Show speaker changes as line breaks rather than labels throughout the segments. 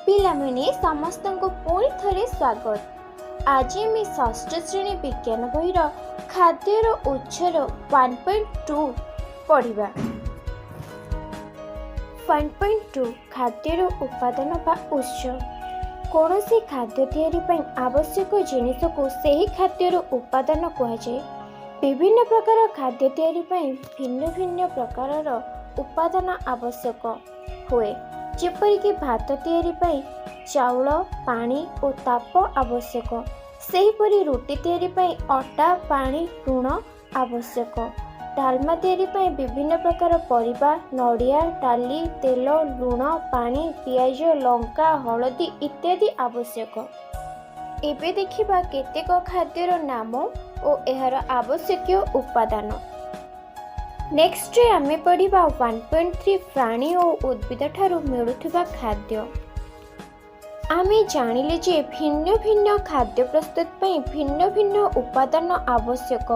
पिलामने समस्त को पुणी थरे स्वागत। आज आम षष्ठ श्रेणी विज्ञान बहिर खाद्यर उत्सर 1.2 पढ़ा। 1.2 खाद्यर उपादान बा उत्स। कौन सी खाद्य तैयारी पई आवश्यक जिनिस को सही खाद्यर उपादान कहुए। विभिन्न प्रकार खाद्य तैयारी पई भिन्न भिन्न प्रकार उपादान आवश्यक हुए। जेपरिक भात तैयारी पई चाउल पानी और ताप आवश्यक। सेहीपरि रुटी तैयारी पई अटा पानी लुण आवश्यक। डालमा तैयारी पई विभिन्न प्रकार परिबा नड़िया डाली तेल लुण पानी पियाज लंका हलदी इत्यादि आवश्यक। एबे देखिबा केतेक खाद्यर नाम और एहार आवश्यकीय उपादान। नेक्स्ट आमे पढ़िबा 1.3 प्राणी और उद्भिद ठारू मिलुथिबा खाद्य। आमे जानिले जे भिन्न भिन्न खाद्य प्रस्तुत पई भिन्न भिन्न उपादान आवश्यक।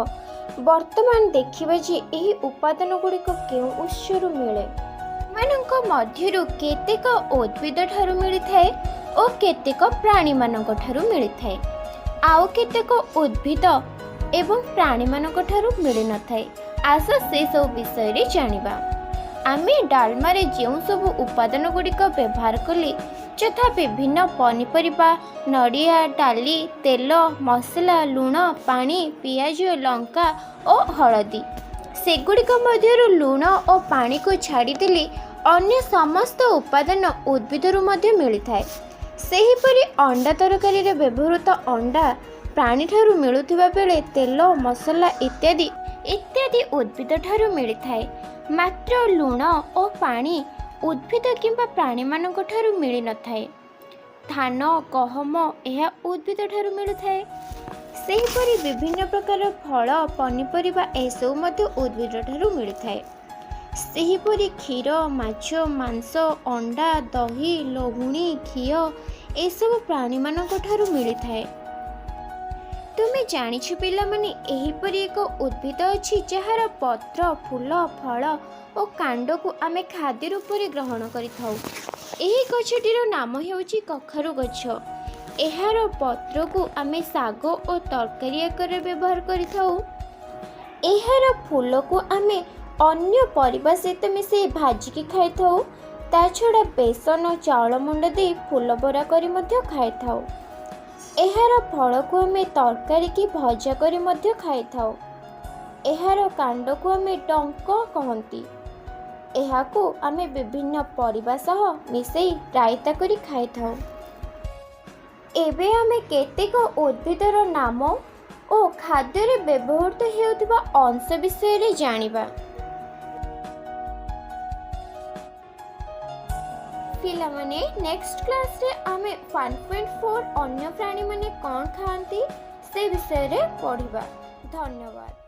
वर्तमान देखिबा जे एही उपादान गुड़िक केउ उत्सरु मिले। मानक मध्यरु केतेक उद्भिद ठारू मिलिथाय और केतेक प्राणी मानक ठारू मिलिथाय। आउ केतेक उद्भिद एवं प्राणी मानक ठारू मिलि नथाय। आस से सब विषय रे जानिबा। आमे डालमा रे जेउ सब उपादान गुड़िक व्यवहार कले यथा विभिन्न पनीपरिबा नड़िया डाली तेल मसला लुण पानी पियाज लंका और हलदी सेगुड़िक मध्यरु लुण और पानी को छाड़ीदेले अन्य समस्त उपादान उद्भिदरु मध्य मिलिथाय। सेहीपरि अंडा तरकारी रे व्यवहृत अंडा प्राणी ठारू मिलुथिबा बेले तेल मसला इत्यादि इत्यादि उद्भिद ठारू मिलिथाय। मात्र लुण और पानी उद्भिद किंबा प्राणी मानक ठारू मिली नथाय। धान गहम यह उद्भिद ठारू मिलुथाय। सेहीपरि विभिन्न प्रकार फल पनीपरिबा एसबु मध्य उद्भिद ठारू मिलुथाय। सेहीपरि क्षीर माछ मांस अंडा दही लहुणी घी एसबु प्राणी मानक ठारू मिलुथाय। तुमे जानिछ पिला माने एहीपरि एक उद्भिद अछि जहार पत्र फूल फल और कांड को आमे खाद्य रूप में ग्रहण करिथाउ। एही गछटीर नाम हेउछि कखारु गछ। एहार पत्र को आमे साग और तरकारी आकार व्यवहार करिथाउ। एहार फूल को आमे अन्य परिबा सहित मिसे भाजिकी खाइथाउ। ता छड़ा बेसन चाउल मुंड दे फूल बरा करी मध्य खाइथाउ। एहार फल को आमे तरकारी की भजा करी मध्य खाइथाउ। एहार कांड को आमे डंक कहंती। एहाको आमे विभिन्न परिबा सह मिसेई रायता करी खाइथाउ। एबे आमे केतेक उद्भिदर नाम और खाद्य रे व्यवहृत हेउथिबा अंश विषय रे जानिबा। पिला माने नेक्स्ट क्लास रे आमे 1.4 अन्य प्राणी माने कोन खांती से विषय रे पढ़िबा। धन्यवाद।